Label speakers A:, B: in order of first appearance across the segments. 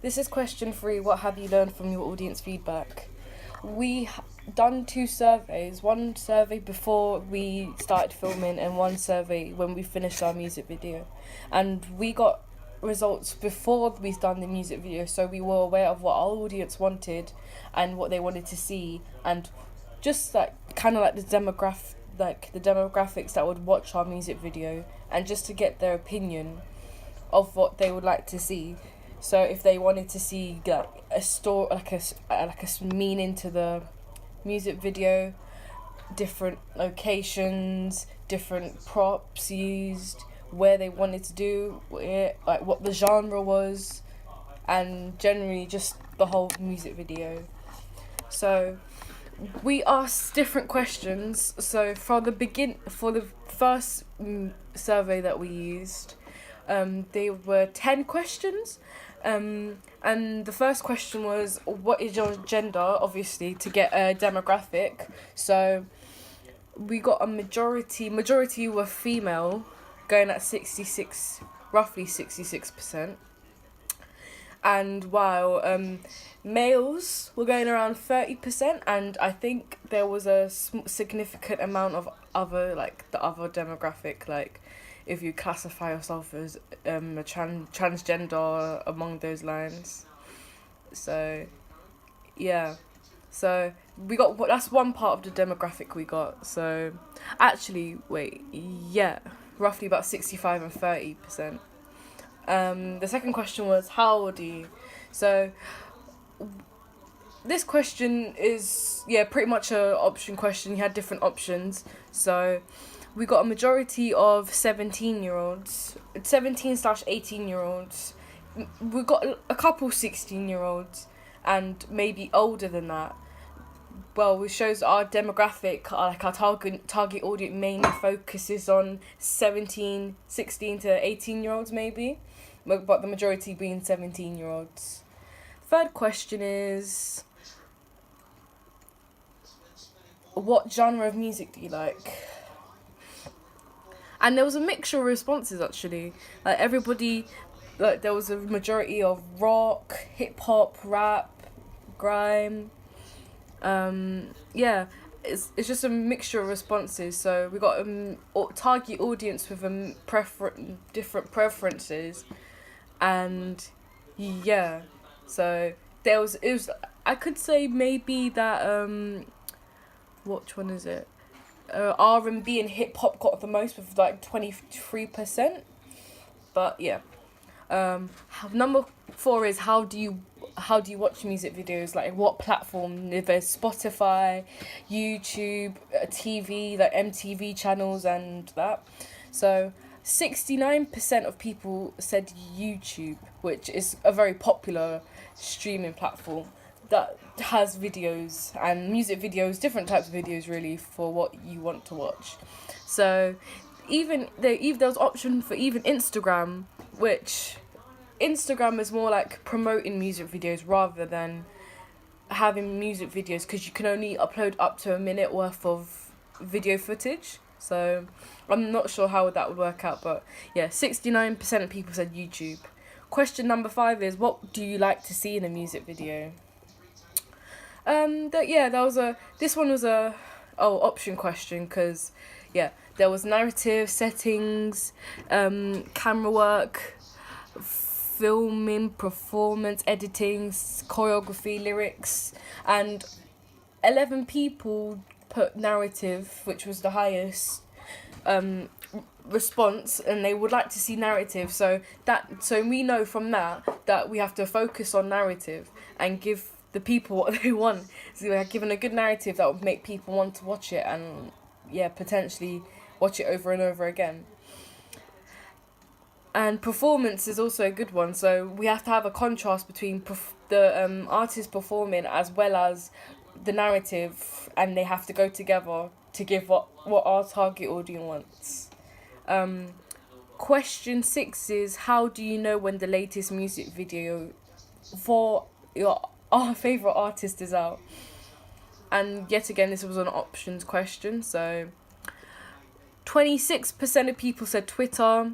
A: This is question 3. What have you learned from your audience feedback? We done 2 surveys. One survey before we started filming, and one survey when we finished our music video. And we got results before we've done the music video, so we were aware of what our audience wanted and what they wanted to see, and just like kind of like the demographics that would watch our music video, and just to get their opinion of what they would like to see. So if they wanted to see like a story, like a meaning to the music video, different locations, different props used, where they wanted to do it, like what the genre was, and generally just the whole music video. So we asked different questions. So for the first survey that we used, there were 10 questions. And the first question was, what is your gender? Obviously, to get a demographic. So we got a majority were female, going at roughly 66%. And while males were going around 30%, and I think there was a significant amount of other demographic, like if you classify yourself as a transgender among those lines. So yeah, so we got that's one part of the demographic we got. So actually, roughly about 65 and 30%. The second question was, how old are you? So this question is pretty much a option question. You had different options. So we got a majority of 17-year-olds, 17/18-year-olds. We got a couple 16-year-olds, and maybe older than that. Well, it shows our demographic, our target audience mainly focuses on 16 to 18-year-olds maybe, but the majority being 17-year-olds. Third question is, what genre of music do you like? And there was a mixture of responses actually. Like everybody, there was a majority of rock, hip hop, rap, grime. It's just a mixture of responses. So we got a target audience with different preferences, and so I could say maybe that which one is it? R&B and hip hop got the most with like 23%, but yeah. Number 4 is, how do you watch music videos? Like what platform? If there's Spotify, YouTube, TV, like MTV channels and that. So 69% of people said YouTube, which is a very popular streaming platform that has videos and music videos, different types of videos really, for what you want to watch. So even there was option for even Instagram, which Instagram is more like promoting music videos rather than having music videos, because you can only upload up to a minute worth of video footage. So I'm not sure how that would work out, but 69% of people said YouTube. Question number 5 is, what do you like to see in a music video? This one was a option question, because there was narrative, settings, camera work, filming, performance, editing, choreography, lyrics, and 11 people put narrative, which was the highest response, and they would like to see narrative. So we know from that we have to focus on narrative and give the people what they want. So we're given a good narrative that would make people want to watch it, and potentially watch it over and over again. And performance is also a good one. So we have to have a contrast between the artist performing as well as the narrative, and they have to go together to give what our target audience wants. Question 6 is, how do you know when the latest music video for our favourite artist is out? And yet again, this was an options question. So 26% of people said Twitter,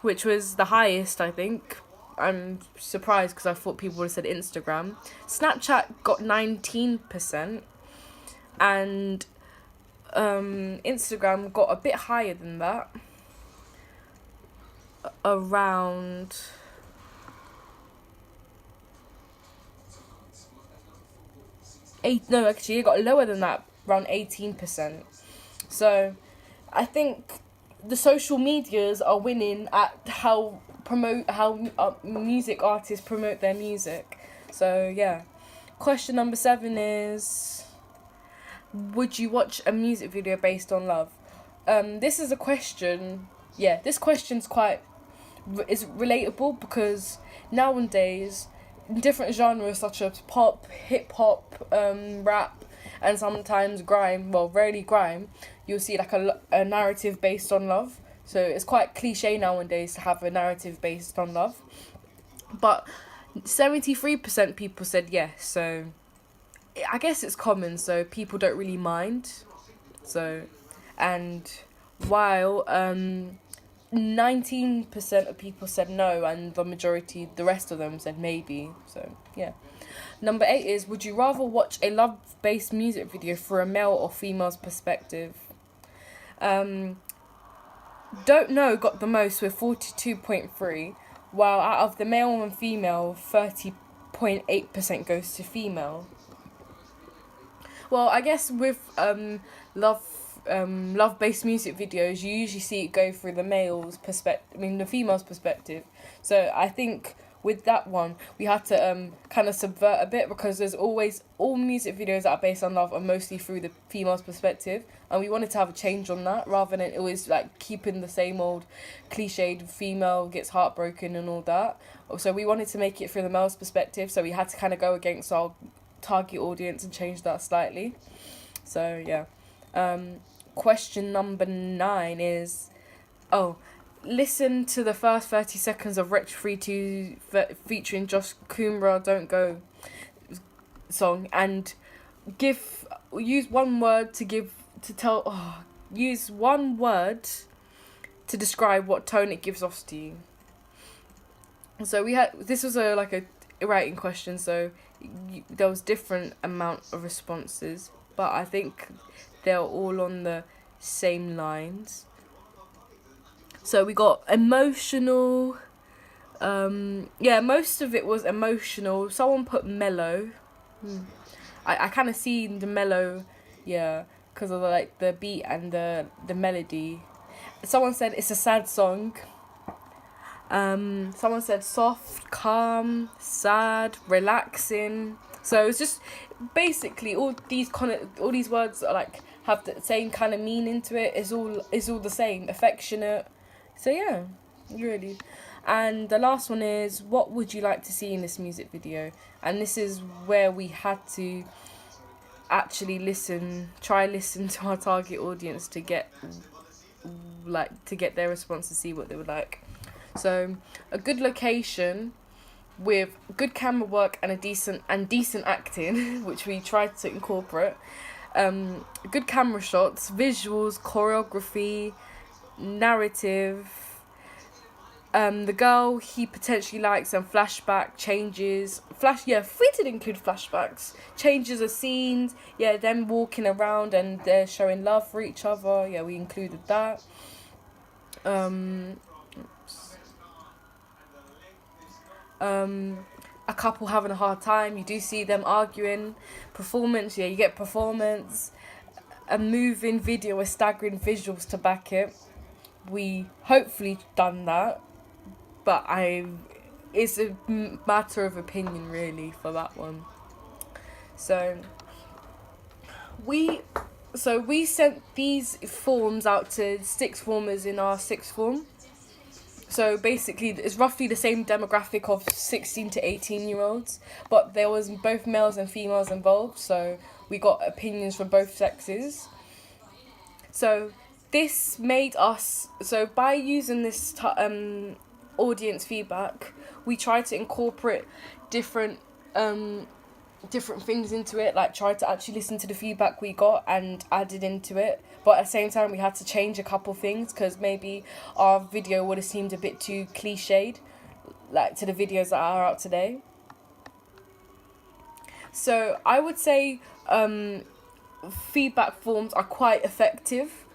A: which was the highest, I think. I'm surprised because I thought people would have said Instagram. Snapchat got 19%, and Instagram got a bit higher than that, around eight. No, actually, it got lower than that, around 18%. So, I think the social medias are winning at how music artists promote their music. So yeah. Question number 7 is, would you watch a music video based on love? This is a question. Yeah, this question's is relatable because nowadays, different genres such as pop, hip hop, rap, and sometimes grime. Well, rarely grime. You'll see like a narrative based on love. So it's quite cliche nowadays to have a narrative based on love. But 73% people said yes. So I guess it's common. So people don't really mind. So, and while 19% of people said no, and the rest of them said maybe. So yeah. Number 8 is, would you rather watch a love-based music video for a male or female's perspective? Don't know got the most with 42.3, while out of the male and female, 30.8% goes to female. Well, I guess with love-based music videos, you usually see it go through the the female's perspective. So I think with that one, we had to kind of subvert a bit, because there's always, all music videos that are based on love are mostly through the female's perspective, and we wanted to have a change on that rather than always like keeping the same old cliched female gets heartbroken and all that. So we wanted to make it through the male's perspective, so we had to kind of go against our target audience and change that slightly. So yeah. Question number 9 is, listen to the first 30 seconds of Wretch 3-2 featuring Josh Kumbra Don't Go song, and use one word to describe what tone it gives off to you. So this was a writing question, so there was different amount of responses, but I think they're all on the same lines. So we got emotional. Most of it was emotional. Someone put mellow. I kind of see the mellow, because of the beat and the melody. Someone said it's a sad song. Someone said soft, calm, sad, relaxing. So it's just basically all these words are have the same kind of meaning to it. Is all the same. Affectionate. So yeah, really. And the last one is, what would you like to see in this music video? And this is where we had to actually try listen to our target audience to get their response, to see what they would like. So a good location with good camera work and decent acting, which we tried to incorporate. Good camera shots, visuals, choreography, narrative. The girl he potentially likes, and flashback changes. We did include flashbacks. Changes of scenes. Yeah, them walking around and they're showing love for each other. Yeah, we included that. A couple having a hard time, you do see them arguing. Performance, you get performance. A moving video with staggering visuals to back it. We hopefully done that, but it's a matter of opinion really for that one. So we sent these forms out to sixth formers in our sixth form. So basically, it's roughly the same demographic of 16 to 18-year-olds, but there was both males and females involved, so we got opinions from both sexes. So this made us, by using this audience feedback, we tried to incorporate different things into it, tried to actually listen to the feedback we got and added into it. But at the same time, we had to change a couple things because maybe our video would have seemed a bit too cliched. like to the videos that are out today. So I would say feedback forms are quite effective.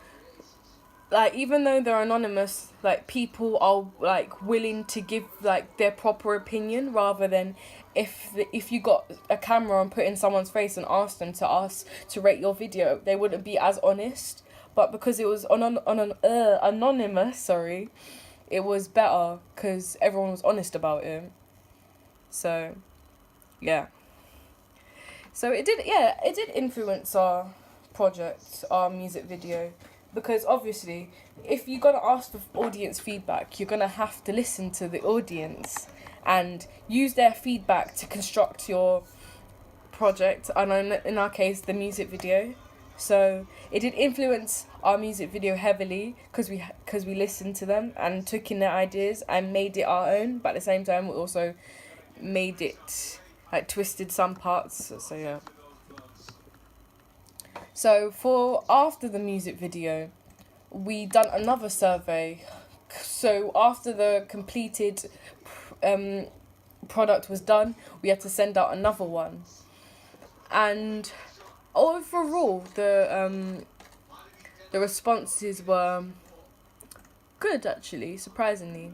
A: Like, even though they're anonymous, like, people are like willing to give like their proper opinion, rather than if you got a camera and put in someone's face and asked them to rate your video, they wouldn't be as honest. But because it was anonymous, sorry, it was better because everyone was honest about it. So yeah, so it did influence our project, our music video, because obviously if you're going to ask for audience feedback, you're going to have to listen to the audience and use their feedback to construct your project, and in our case the music video. So it did influence our music video heavily because we listened to them and took in their ideas and made it our own, but at the same time we also made it, like, twisted some parts. So yeah. So for after the music video, we done another survey. So after the completed product was done, we had to send out another one. And overall, the responses were good, actually, surprisingly.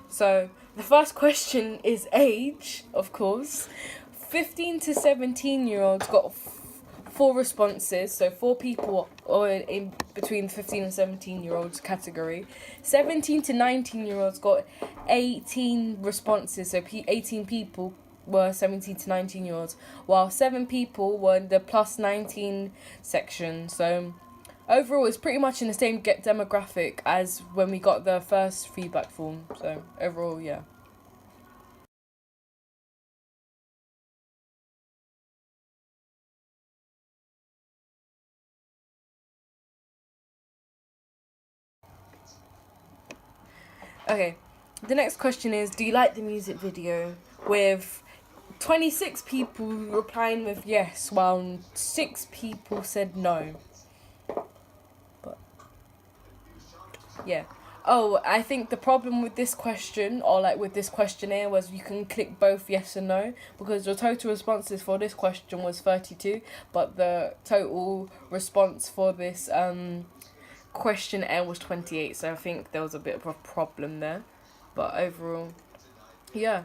A: So the first question is age, of course. 15 to 17-year-olds got 4 responses, so 4 people are in between 15 and 17-year-olds category. 17 to 19-year-olds got 18 responses, so 18 people were 17 to 19-year-olds, while 7 people were in the plus 19 section. So overall, it's pretty much in the same demographic as when we got the first feedback form. So overall, yeah. Okay, the next question is, do you like the music video? With 26 people replying with yes, while 6 people said no. But yeah. Oh, I think the problem with this question, or like with this questionnaire, was you can click both yes and no, because the total responses for this question was 32, but the total response for this questionnaire was 28, so I think there was a bit of a problem there. But overall, yeah.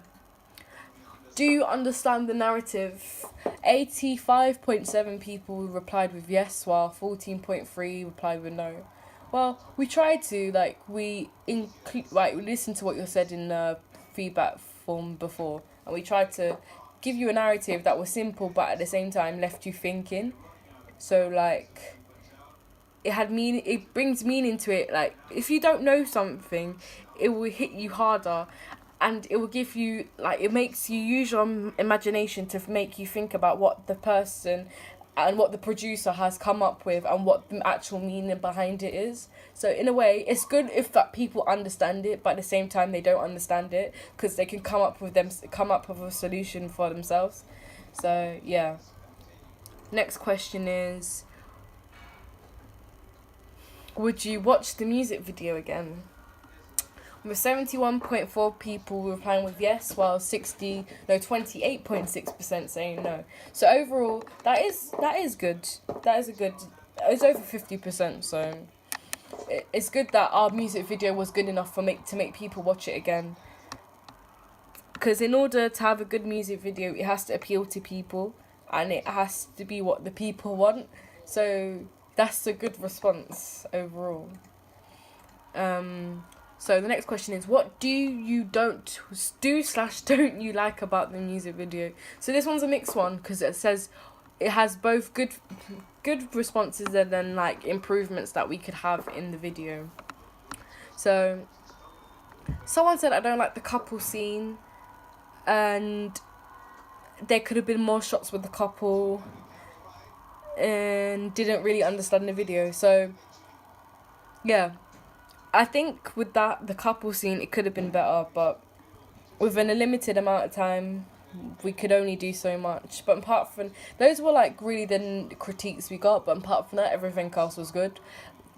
A: Do you understand the narrative? 85.7 people replied with yes, while 14.3 replied with no. Well, we tried to, like, we listened to what you said in the feedback form before, and we tried to give you a narrative that was simple but at the same time left you thinking. So, like, it brings meaning to it. Like, if you don't know something, it will hit you harder, and it will give you, like, it makes you use your imagination to make you think about what the person and what the producer has come up with and what the actual meaning behind it is. So in a way, it's good if that people understand it, but at the same time they don't understand it, because they can come up with a solution for themselves. So yeah. Next question is, would you watch the music video again? With 71.4 people replying with yes, while 28.6% saying no. So overall, that is good. It's over 50%. So it's good that our music video was good enough to make people watch it again. Because in order to have a good music video, it has to appeal to people, and it has to be what the people want. So that's a good response overall. So the next question is, what do you don't you like about the music video? So this one's a mixed one, because it says it has both good responses and then, like, improvements that we could have in the video. So someone said, I don't like the couple scene, and there could have been more shots with the couple, and didn't really understand the video. So yeah, I think with that, the couple scene, it could have been better, but within a limited amount of time, we could only do so much. But apart from those were, like, really the critiques we got, but apart from that, everything else was good.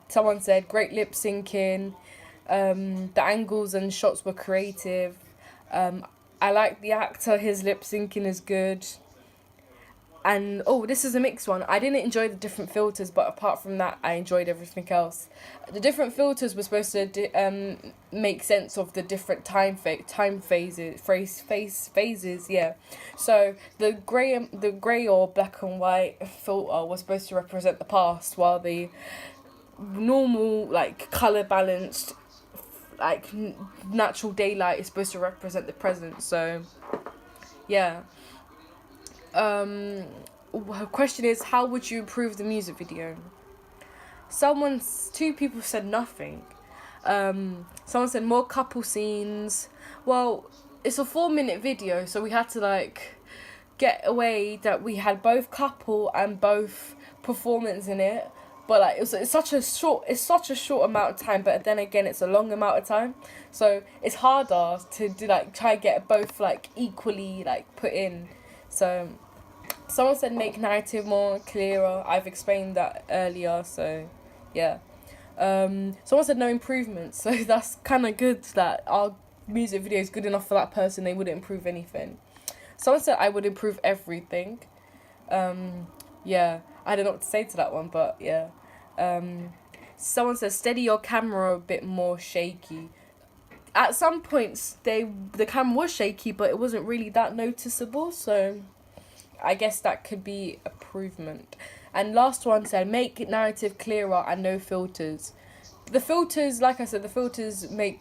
A: Someone said great lip syncing, the angles and shots were creative, I like the actor, his lip syncing is good. And oh, this is a mixed one. I didn't enjoy the different filters, but apart from that, I enjoyed everything else. The different filters were supposed to make sense of the different phases. Yeah. So the grey or black and white filter was supposed to represent the past, while the normal like color balanced like natural daylight is supposed to represent the present. So yeah. Her question is, how would you improve the music video? Two people said nothing. Someone said more couple scenes. Well, it's a 4-minute video, so we had to like get away that we had both couple and both performance in it. But like it's such a short amount of time, but then again it's a long amount of time, so it's harder to do like try get both like equally like put in. So someone said make narrative more clearer. I've explained that earlier, so yeah. Someone said no improvements, so that's kind of good that our music video is good enough for that person. They wouldn't improve anything. Someone said I would improve everything. Yeah, I don't know what to say to that one, but yeah. Someone says steady your camera a bit more shaky. At some points, the camera was shaky, but it wasn't really that noticeable, so I guess that could be improvement. And last one said make narrative clearer and no filters. The filters, like I said, the filters make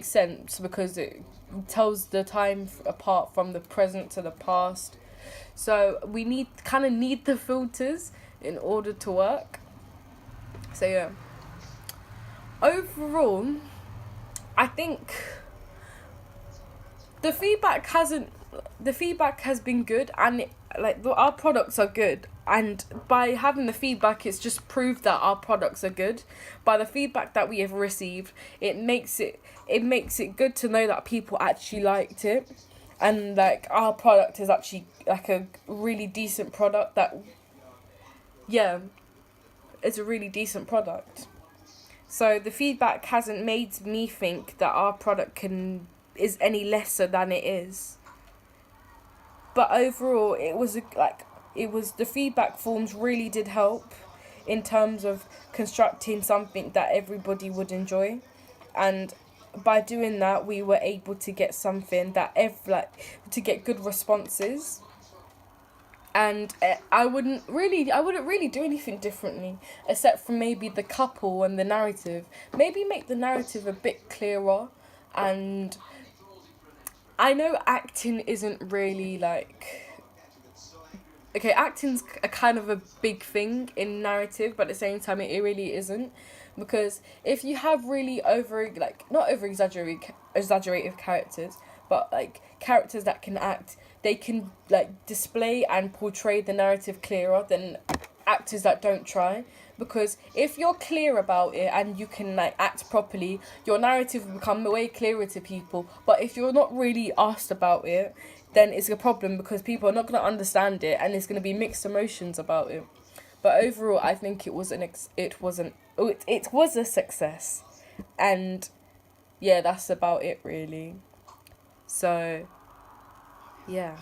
A: sense because it tells the time apart from the present to the past. So we need the filters in order to work. So yeah. Overall, I think the feedback has been good, and our products are good, and by having the feedback it's just proved that our products are good. By the feedback that we have received, it makes it good to know that people actually liked it, and like our product is actually like a really decent product. It's a really decent product. So the feedback hasn't made me think that our product is any lesser than it is. But overall, the feedback forms really did help in terms of constructing something that everybody would enjoy, and by doing that, we were able to get something to get good responses. And I wouldn't really do anything differently, except for maybe the couple and the narrative. Maybe make the narrative a bit clearer. And I know acting isn't really acting's a kind of a big thing in narrative, but at the same time it really isn't, because if you have really not over exaggerated characters, but like characters that can act, they can display and portray the narrative clearer than actors that don't try. Because if you're clear about it and you can act properly, your narrative will become way clearer to people. But if you're not really asked about it, then it's a problem, because people are not going to understand it, and there's going to be mixed emotions about it. But overall, I think it was a success, and yeah, that's about it really. So yeah.